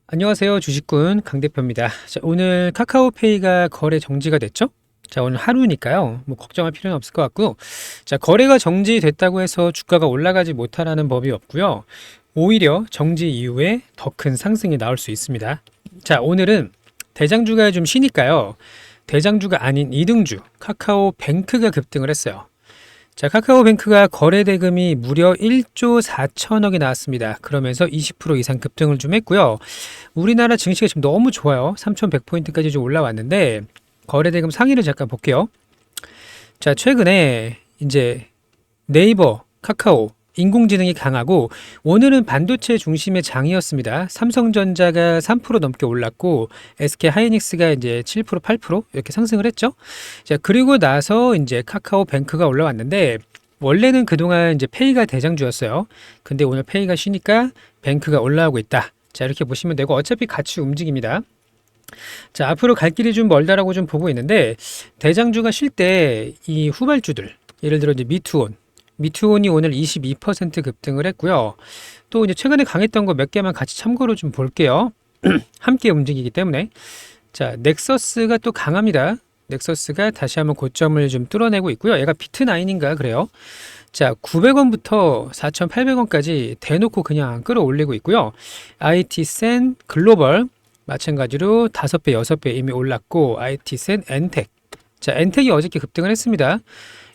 안녕하세요. 주식꾼 강 대표입니다. 자, 오늘 카카오페이가 거래 정지가 됐죠? 자, 오늘 하루니까요. 뭐 걱정할 필요는 없을 것 같고. 자, 거래가 정지됐다고 해서 주가가 올라가지 못하라는 법이 없고요. 오히려 정지 이후에 더 큰 상승이 나올 수 있습니다. 자, 오늘은 대장주가 좀 쉬니까요. 대장주가 아닌 이등주 카카오뱅크가 급등을 했어요. 자, 카카오뱅크가 거래 대금이 무려 1조 4천억이 나왔습니다. 그러면서 20% 이상 급등을 좀 했고요. 우리나라 증시가 지금 너무 좋아요. 3,100포인트까지 좀 올라왔는데 거래 대금 상위를 잠깐 볼게요. 자, 최근에 이제 네이버, 카카오, 인공지능이 강하고 오늘은 반도체 중심의 장이었습니다. 삼성전자가 3% 넘게 올랐고 SK 하이닉스가 이제 7%, 8% 이렇게 상승을 했죠. 자, 그리고 나서 이제 카카오뱅크가 올라왔는데 원래는 그동안 이제 페이가 대장주였어요. 근데 오늘 페이가 쉬니까 뱅크가 올라오고 있다. 자, 이렇게 보시면 되고 어차피 같이 움직입니다. 자, 앞으로 갈 길이 좀 멀다라고 좀 보고 있는데 대장주가 쉴 때 이 후발주들 예를 들어 이제 미투온이 오늘 22% 급등을 했고요. 또 이제 최근에 강했던 거 몇 개만 같이 참고로 좀 볼게요. 함께 움직이기 때문에. 자, 넥서스가 또 강합니다. 넥서스가 다시 한번 고점을 좀 뚫어내고 있고요. 얘가 비트9인가 그래요. 자, 900원부터 4,800원까지 대놓고 그냥 끌어올리고 있고요. IT센 글로벌 마찬가지로 5배, 6배 이미 올랐고 IT센 엔텍. 자, 엔텍이 어저께 급등을 했습니다.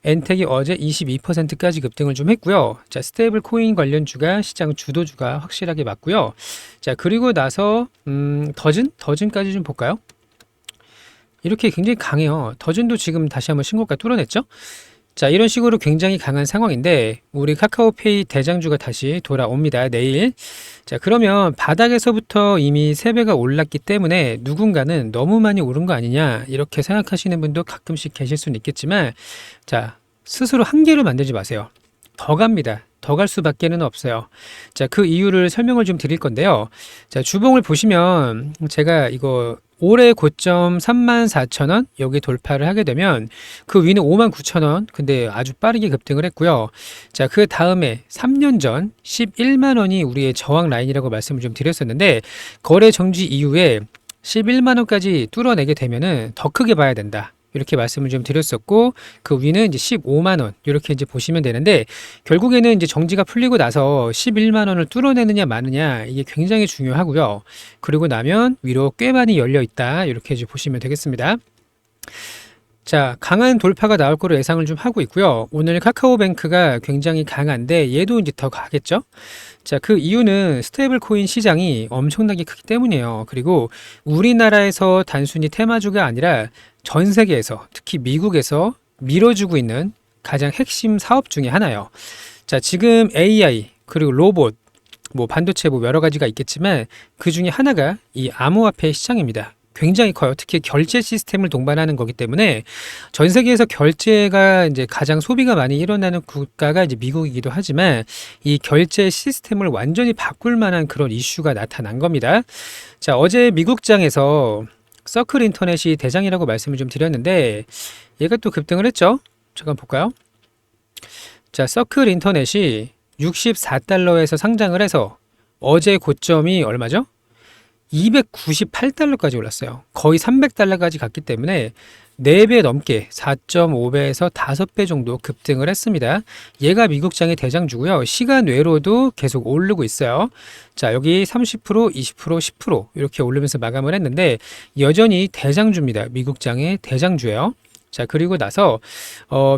엔텍이 어제 22%까지 급등을 좀 했고요. 자, 스테이블 코인 관련주가 시장 주도주가 확실하게 맞고요. 자, 그리고 나서 더즌까지 좀 볼까요? 이렇게 굉장히 강해요. 더즌도 지금 다시 한번 신고가 뚫어냈죠? 자, 이런 식으로 굉장히 강한 상황인데 우리 카카오페이 대장주가 다시 돌아옵니다. 내일. 자, 그러면 바닥에서부터 이미 3배가 올랐기 때문에 누군가는 너무 많이 오른 거 아니냐 이렇게 생각하시는 분도 가끔씩 계실 수는 있겠지만 자, 스스로 한계를 만들지 마세요. 더 갑니다. 더 갈 수밖에는 없어요. 자, 그 이유를 설명을 좀 드릴 건데요. 자, 주봉을 보시면 제가 이거 올해 고점 34,000원 여기 돌파를 하게 되면 그 위는 59,000원 근데 아주 빠르게 급등을 했고요. 자, 그 다음에 3년 전 11만 원이 우리의 저항 라인이라고 말씀을 좀 드렸었는데 거래 정지 이후에 11만 원까지 뚫어내게 되면은 더 크게 봐야 된다. 이렇게 말씀을 좀 드렸었고 그 위는 이제 15만 원 이렇게 이제 보시면 되는데 결국에는 이제 정지가 풀리고 나서 11만 원을 뚫어내느냐 마느냐 이게 굉장히 중요하고요. 그리고 나면 위로 꽤 많이 열려 있다 이렇게 이제 보시면 되겠습니다. 자, 강한 돌파가 나올 거로 예상을 좀 하고 있고요. 오늘 카카오뱅크가 굉장히 강한데 얘도 이제 더 가겠죠? 자, 그 이유는 스테이블 코인 시장이 엄청나게 크기 때문이에요. 그리고 우리나라에서 단순히 테마주가 아니라 전 세계에서 특히 미국에서 밀어주고 있는 가장 핵심 사업 중에 하나예요. 자, 지금 AI 그리고 로봇 뭐 반도체 뭐 여러 가지가 있겠지만 그 중에 하나가 이 암호화폐 시장입니다. 굉장히 커요. 특히 결제 시스템을 동반하는 거기 때문에 전 세계에서 결제가 이제 가장 소비가 많이 일어나는 국가가 이제 미국이기도 하지만 이 결제 시스템을 완전히 바꿀 만한 그런 이슈가 나타난 겁니다. 자, 어제 미국장에서 서클 인터넷이 대장이라고 말씀을 좀 드렸는데 얘가 또 급등을 했죠. 잠깐 볼까요? 자, 서클 인터넷이 64달러에서 상장을 해서 어제 고점이 얼마죠? 298달러까지 올랐어요. 거의 300달러까지 갔기 때문에 4배 넘게 4.5배에서 5배 정도 급등을 했습니다. 얘가 미국장의 대장주고요. 시간 외로도 계속 오르고 있어요. 자, 여기 30%, 20%, 10% 이렇게 오르면서 마감을 했는데 여전히 대장주입니다. 미국장의 대장주예요. 자, 그리고 나서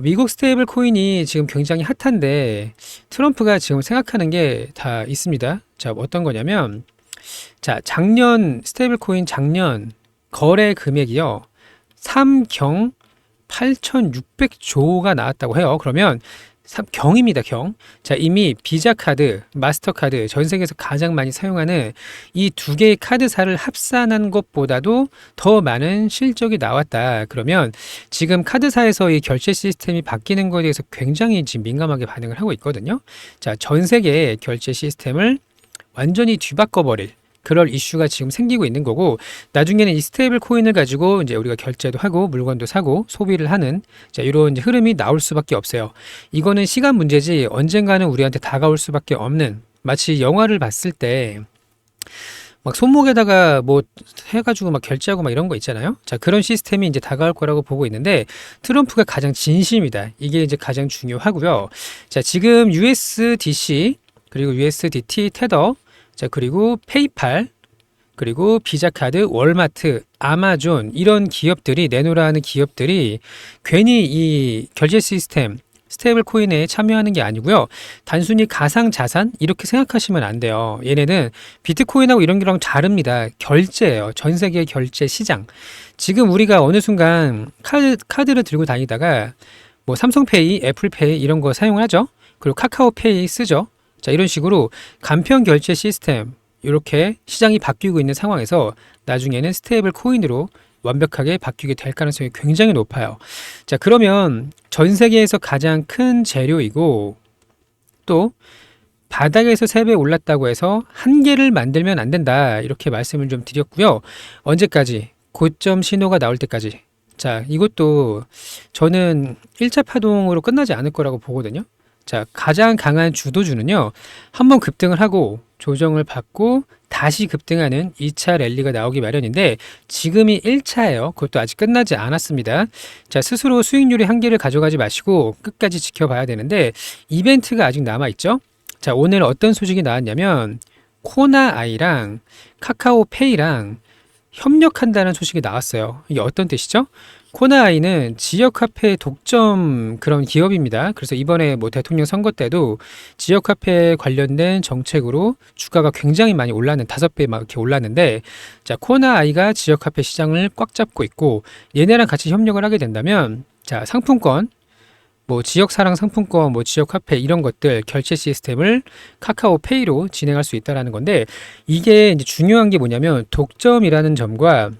미국 스테이블 코인이 지금 굉장히 핫한데 트럼프가 지금 생각하는 게 다 있습니다. 자, 어떤 거냐면 자, 작년 스테이블 코인 작년 거래 금액이요. 3경 8,600조가 나왔다고 해요. 그러면 경입니다, 경. 자, 이미 비자 카드, 마스터카드 전 세계에서 가장 많이 사용하는 이 두 개의 카드사를 합산한 것보다도 더 많은 실적이 나왔다. 그러면 지금 카드사에서 이 결제 시스템이 바뀌는 것에 대해서 굉장히 지금 민감하게 반응을 하고 있거든요. 자, 전 세계의 결제 시스템을 완전히 뒤바꿔버릴 그럴 이슈가 지금 생기고 있는 거고 나중에는 이 스테이블 코인을 가지고 이제 우리가 결제도 하고 물건도 사고 소비를 하는 자, 이런 이제 흐름이 나올 수밖에 없어요. 이거는 시간 문제지 언젠가는 우리한테 다가올 수밖에 없는 마치 영화를 봤을 때 막 손목에다가 뭐 해가지고 막 결제하고 막 이런 거 있잖아요. 자, 그런 시스템이 이제 다가올 거라고 보고 있는데 트럼프가 가장 진심이다. 이게 이제 가장 중요하고요. 자, 지금 USDC 그리고 USDT 테더, 자, 그리고 페이팔, 그리고 비자카드, 월마트, 아마존 이런 기업들이 내놓으라 하는 기업들이 괜히 이 결제 시스템 스테이블 코인에 참여하는 게 아니고요. 단순히 가상 자산 이렇게 생각하시면 안 돼요. 얘네는 비트코인하고 이런 게랑 다릅니다. 결제예요. 전 세계 결제 시장. 지금 우리가 어느 순간 카드를 들고 다니다가 뭐 삼성페이, 애플페이 이런 거 사용을 하죠. 그리고 카카오페이 쓰죠. 자, 이런 식으로 간편 결제 시스템 이렇게 시장이 바뀌고 있는 상황에서 나중에는 스테이블 코인으로 완벽하게 바뀌게 될 가능성이 굉장히 높아요. 자, 그러면 전 세계에서 가장 큰 재료이고 또 바닥에서 3배 올랐다고 해서 한 개를 만들면 안 된다. 이렇게 말씀을 좀 드렸고요. 언제까지? 고점 신호가 나올 때까지. 자, 이것도 저는 1차 파동으로 끝나지 않을 거라고 보거든요. 자, 가장 강한 주도주는요. 한번 급등을 하고 조정을 받고 다시 급등하는 2차 랠리가 나오기 마련인데 지금이 1차예요. 그것도 아직 끝나지 않았습니다. 자, 스스로 수익률의 한계를 가져가지 마시고 끝까지 지켜봐야 되는데 이벤트가 아직 남아있죠. 자, 오늘 어떤 소식이 나왔냐면 코나아이랑 카카오페이랑 협력한다는 소식이 나왔어요. 이게 어떤 뜻이죠? 코나아이는 지역 화폐 독점 그런 기업입니다. 그래서 이번에 뭐 대통령 선거 때도 지역 화폐 관련된 정책으로 주가가 굉장히 많이 올랐는 5배 막 이렇게 올랐는데 자, 코나아이가 지역 화폐 시장을 꽉 잡고 있고 얘네랑 같이 협력을 하게 된다면 자, 상품권 뭐 지역 사랑 상품권, 뭐 지역 화폐 이런 것들 결제 시스템을 카카오페이로 진행할 수 있다라는 건데 이게 이제 중요한 게 뭐냐면 독점이라는 점과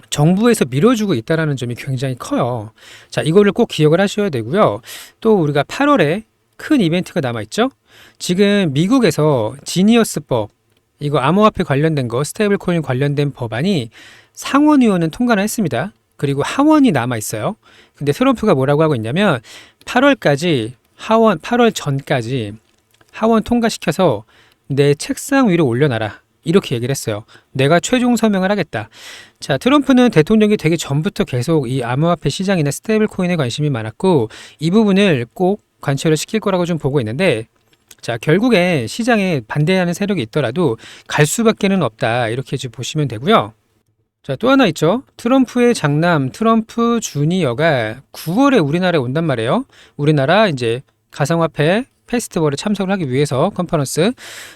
정부에서 밀어주고 있다라는 점이 굉장히 커요. 자, 이거를 꼭 기억을 하셔야 되고요. 또 우리가 8월에 큰 이벤트가 남아있죠. 지금 미국에서 지니어스법, 이거 암호화폐 관련된 거, 스테이블 코인 관련된 법안이 상원의원은 통과를 했습니다. 그리고 하원이 남아있어요. 근데 트럼프가 뭐라고 하고 있냐면 8월까지 8월 전까지 하원 통과시켜서 내 책상 위로 올려놔라. 이렇게 얘기를 했어요. 내가 최종 서명을 하겠다. 자, 트럼프는 대통령이 되기 전부터 계속 이 암호화폐 시장이나 스테이블 코인에 관심이 많았고 이 부분을 꼭 관철을 시킬 거라고 좀 보고 있는데 자, 결국에 시장에 반대하는 세력이 있더라도 갈 수밖에는 없다. 이렇게 지금 보시면 되고요. 자, 또 하나 있죠. 트럼프의 장남 트럼프 주니어가 9월에 우리나라에 온단 말이에요. 우리나라 이제 가상화폐 페스티벌에 참석을 하기 위해서 컨퍼런스.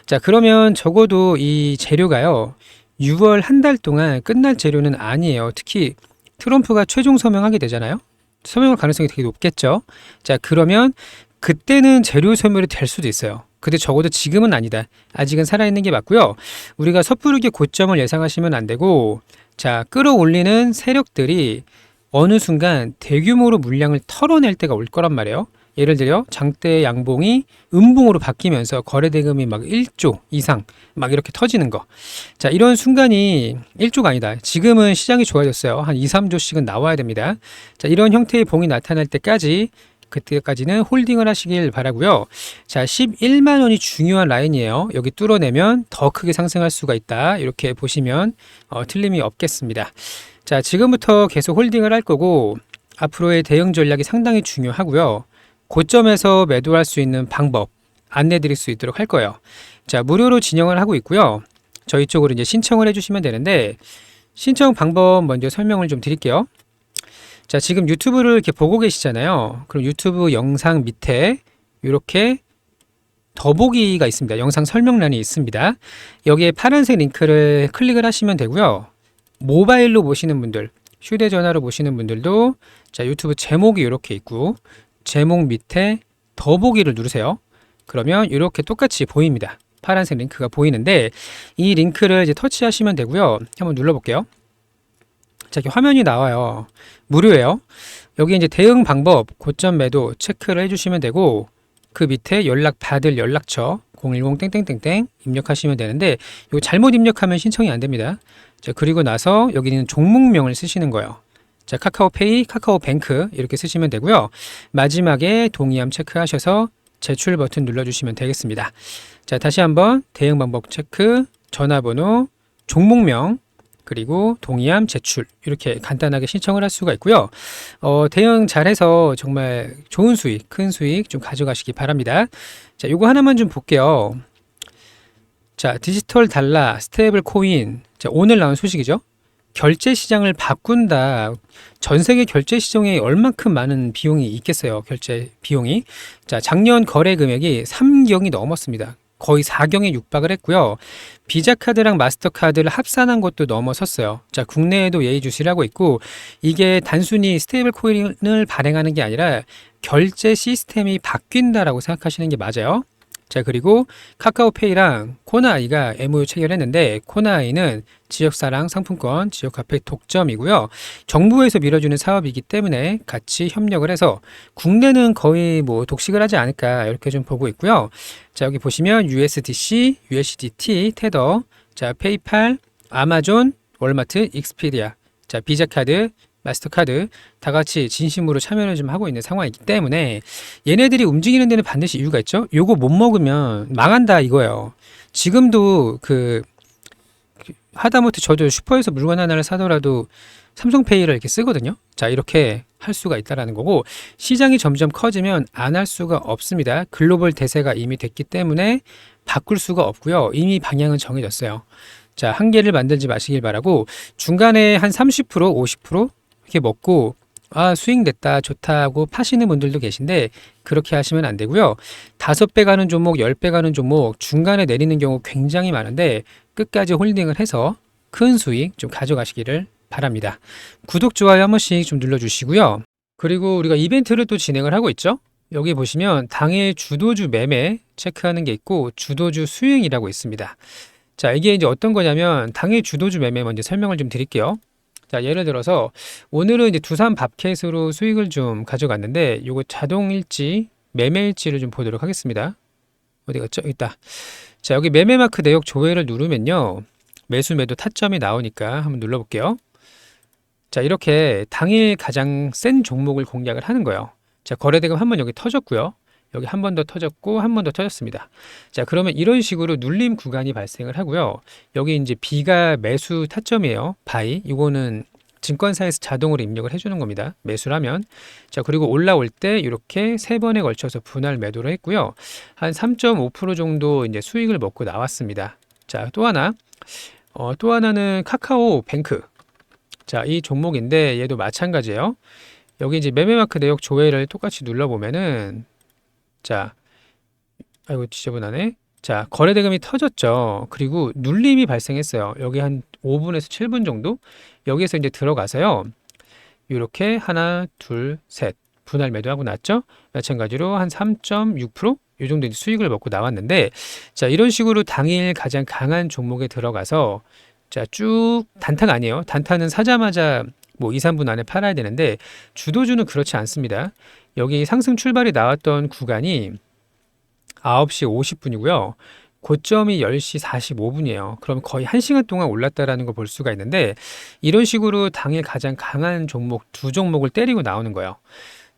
자, 그러면 적어도 이 재료가요. 6월 한 달 동안 끝날 재료는 아니에요. 특히 트럼프가 최종 서명하게 되잖아요. 서명할 가능성이 되게 높겠죠. 자, 그러면 그때는 재료 소멸이 될 수도 있어요. 근데 적어도 지금은 아니다. 아직은 살아있는 게 맞고요. 우리가 섣부르게 고점을 예상하시면 안 되고 자, 끌어올리는 세력들이 어느 순간 대규모로 물량을 털어낼 때가 올 거란 말이에요. 예를 들어 장대 양봉이 음봉으로 바뀌면서 거래 대금이 막 1조 이상 막 이렇게 터지는 거. 자, 이런 순간이 1조가 아니다. 지금은 시장이 좋아졌어요. 한 2, 3조씩은 나와야 됩니다. 자, 이런 형태의 봉이 나타날 때까지 그때까지는 홀딩을 하시길 바라고요. 자, 11만 원이 중요한 라인이에요. 여기 뚫어내면 더 크게 상승할 수가 있다. 이렇게 보시면 틀림이 없겠습니다. 자, 지금부터 계속 홀딩을 할 거고 앞으로의 대응 전략이 상당히 중요하고요. 고점에서 매도할 수 있는 방법 안내 드릴 수 있도록 할 거예요. 자, 무료로 진행을 하고 있고요. 저희 쪽으로 이제 신청을 해주시면 되는데 신청 방법 먼저 설명을 좀 드릴게요. 자, 지금 유튜브를 이렇게 보고 계시잖아요. 그럼 유튜브 영상 밑에 이렇게 더보기가 있습니다. 영상 설명란이 있습니다. 여기에 파란색 링크를 클릭을 하시면 되고요. 모바일로 보시는 분들, 휴대전화로 보시는 분들도 자, 유튜브 제목이 이렇게 있고 제목 밑에 더보기를 누르세요. 그러면 이렇게 똑같이 보입니다. 파란색 링크가 보이는데 이 링크를 이제 터치하시면 되고요. 한번 눌러볼게요. 자, 이렇게 화면이 나와요. 무료예요. 여기 이제 대응 방법, 고점 매도 체크를 해주시면 되고 그 밑에 연락 받을 연락처 010 입력하시면 되는데 이거 잘못 입력하면 신청이 안 됩니다. 자, 그리고 나서 여기는 종목명을 쓰시는 거예요. 자, 카카오페이, 카카오뱅크 이렇게 쓰시면 되고요. 마지막에 동의함 체크하셔서 제출 버튼 눌러주시면 되겠습니다. 자, 다시 한번 대응 방법 체크, 전화번호, 종목명, 그리고 동의함 제출 이렇게 간단하게 신청을 할 수가 있고요. 대응 잘해서 정말 좋은 수익, 큰 수익 좀 가져가시기 바랍니다. 자, 요거 하나만 좀 볼게요. 자, 디지털 달러, 스테이블 코인. 자, 오늘 나온 소식이죠. 결제 시장을 바꾼다. 전 세계 결제 시장에 얼만큼 많은 비용이 있겠어요. 결제 비용이. 자, 작년 거래 금액이 3경이 넘었습니다. 거의 4경에 육박을 했고요. 비자 카드랑 마스터카드를 합산한 것도 넘어섰어요. 자, 국내에도 예의주시를 하고 있고, 이게 단순히 스테이블 코인을 발행하는 게 아니라 결제 시스템이 바뀐다라고 생각하시는 게 맞아요. 자, 그리고 카카오페이랑 코나아이가 MOU 체결했는데, 코나아이는 지역사랑 상품권, 지역화폐 독점이고요. 정부에서 밀어주는 사업이기 때문에 같이 협력을 해서 국내는 거의 뭐 독식을 하지 않을까 이렇게 좀 보고 있고요. 자, 여기 보시면 USDC, USDT, 테더, 자, 페이팔, 아마존, 월마트, 익스피디아, 자, 비자카드, 마스터카드 다 같이 진심으로 참여를 좀 하고 있는 상황이기 때문에 얘네들이 움직이는 데는 반드시 이유가 있죠. 요거 못 먹으면 망한다 이거예요. 지금도 하다못해 저도 슈퍼에서 물건 하나를 사더라도 삼성페이를 이렇게 쓰거든요. 자, 이렇게 할 수가 있다라는 거고, 시장이 점점 커지면 안 할 수가 없습니다. 글로벌 대세가 이미 됐기 때문에 바꿀 수가 없고요. 이미 방향은 정해졌어요. 자, 한 개를 만들지 마시길 바라고, 중간에 한 30%, 50% 이렇게 먹고 수익 냈다 좋다고 파시는 분들도 계신데 그렇게 하시면 안 되고요. 5배 가는 종목, 10배 가는 종목 중간에 내리는 경우 굉장히 많은데 끝까지 홀딩을 해서 큰 수익 좀 가져가시기를 바랍니다. 구독, 좋아요 한 번씩 좀 눌러주시고요. 그리고 우리가 이벤트를 또 진행을 하고 있죠. 여기 보시면 당일 주도주 매매 체크하는 게 있고 주도주 수익이라고 있습니다. 자, 이게 이제 어떤 거냐면 당일 주도주 매매 먼저 설명을 좀 드릴게요. 자, 예를 들어서 오늘은 이제 두산 밥캣으로 수익을 좀 가져갔는데 요거 자동일지, 매매일지를 좀 보도록 하겠습니다. 어디 갔죠? 여기 있다. 자, 여기 매매마크 내역 조회를 누르면요. 매수 매도 타점이 나오니까 한번 눌러볼게요. 자, 이렇게 당일 가장 센 종목을 공략을 하는 거예요. 자, 거래대금 한번 여기 터졌고요. 여기 한 번 더 터졌고 한 번 더 터졌습니다. 자, 그러면 이런 식으로 눌림 구간이 발생을 하고요. 여기 이제 B가 매수 타점이에요. 바이. 이거는 증권사에서 자동으로 입력을 해주는 겁니다. 매수라면. 자, 그리고 올라올 때 이렇게 3번에 걸쳐서 분할 매도를 했고요. 한 3.5% 정도 이제 수익을 먹고 나왔습니다. 자, 또 하나는 카카오 뱅크. 자, 이 종목인데 얘도 마찬가지예요. 여기 이제 매매마크 내역 조회를 똑같이 눌러보면은 자, 아이고 지저분하네. 자, 거래대금이 터졌죠. 그리고 눌림이 발생했어요. 여기 한 5분에서 7분 정도 여기에서 이제 들어가서요. 이렇게 하나, 둘, 셋 분할 매도하고 났죠. 마찬가지로 한 3.6%? 이 정도 이제 수익을 먹고 나왔는데, 자, 이런 식으로 당일 가장 강한 종목에 들어가서 자, 쭉 단타가 아니에요. 단타는 사자마자 뭐 2, 3분 안에 팔아야 되는데 주도주는 그렇지 않습니다. 여기 상승 출발이 나왔던 구간이 9시 50분이고요. 고점이 10시 45분이에요. 그럼 거의 1시간 동안 올랐다라는 걸 볼 수가 있는데 이런 식으로 당일 가장 강한 종목 두 종목을 때리고 나오는 거예요.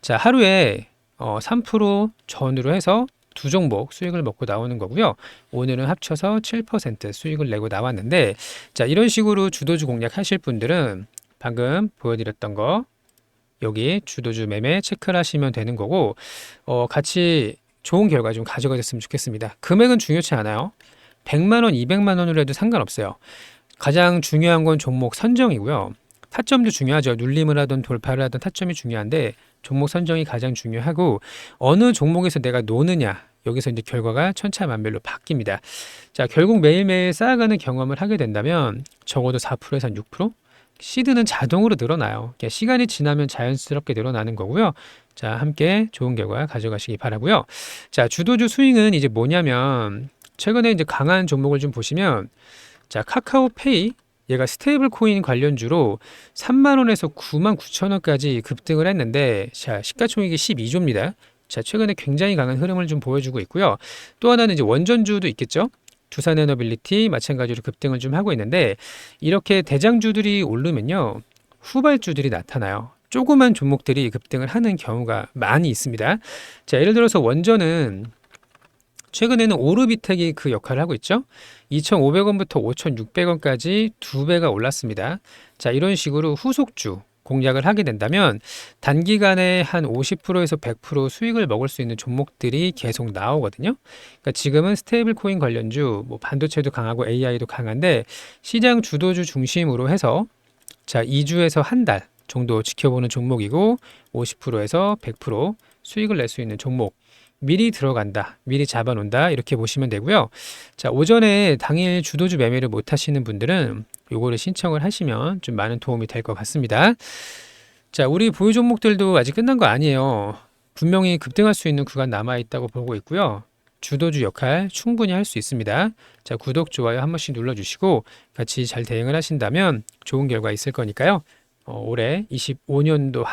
자, 하루에 3% 전후로 해서 두 종목 수익을 먹고 나오는 거고요. 오늘은 합쳐서 7% 수익을 내고 나왔는데 자, 이런 식으로 주도주 공략하실 분들은 방금 보여드렸던 거 여기 주도주 매매 체크를 하시면 되는 거고 같이 좋은 결과 좀 가져가셨으면 좋겠습니다. 금액은 중요치 않아요. 100만 원, 200만 원으로 해도 상관없어요. 가장 중요한 건 종목 선정이고요. 타점도 중요하죠. 눌림을 하든 돌파를 하든 타점이 중요한데 종목 선정이 가장 중요하고 어느 종목에서 내가 노느냐 여기서 이제 결과가 천차만별로 바뀝니다. 자, 결국 매일매일 쌓아가는 경험을 하게 된다면 적어도 4%에서 한 6%? 시드는 자동으로 늘어나요. 시간이 지나면 자연스럽게 늘어나는 거고요. 자, 함께 좋은 결과 가져가시기 바라고요. 자, 주도주 스윙은 이제 뭐냐면 최근에 이제 강한 종목을 좀 보시면 자, 카카오페이 얘가 스테이블 코인 관련주로 3만 원에서 9만 9천 원까지 급등을 했는데 자, 시가총액이 12조입니다. 자, 최근에 굉장히 강한 흐름을 좀 보여주고 있고요. 또 하나는 이제 원전주도 있겠죠. 두산에너빌리티 마찬가지로 급등을 좀 하고 있는데 이렇게 대장주들이 오르면요 후발주들이 나타나요. 조그만 종목들이 급등을 하는 경우가 많이 있습니다. 자, 예를 들어서 원전은 최근에는 오르비텍이 그 역할을 하고 있죠. 2,500원부터 5,600원까지 두 배가 올랐습니다. 자, 이런 식으로 후속주 공략을 하게 된다면 단기간에 한 50%에서 100% 수익을 먹을 수 있는 종목들이 계속 나오거든요. 그러니까 지금은 스테이블 코인 관련주, 뭐 반도체도 강하고 AI도 강한데 시장 주도주 중심으로 해서 자, 2주에서 한 달 정도 지켜보는 종목이고 50%에서 100% 수익을 낼 수 있는 종목. 미리 들어간다, 미리 잡아놓는다 이렇게 보시면 되고요. 자, 오전에 당일 주도주 매매를 못 하시는 분들은 요거를 신청을 하시면 좀 많은 도움이 될 것 같습니다. 자, 우리 보유 종목들도 아직 끝난 거 아니에요. 분명히 급등할 수 있는 구간 남아 있다고 보고 있고요. 주도주 역할 충분히 할 수 있습니다. 자, 구독, 좋아요 한 번씩 눌러주시고 같이 잘 대응을 하신다면 좋은 결과 있을 거니까요. 올해 25년도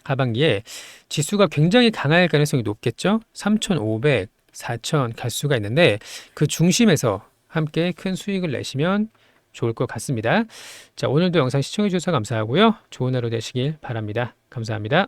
하반기에 지수가 굉장히 강할 가능성이 높겠죠. 3,500, 4,000 갈 수가 있는데 그 중심에서 함께 큰 수익을 내시면 좋을 것 같습니다. 자, 오늘도 영상 시청해 주셔서 감사하고요. 좋은 하루 되시길 바랍니다. 감사합니다.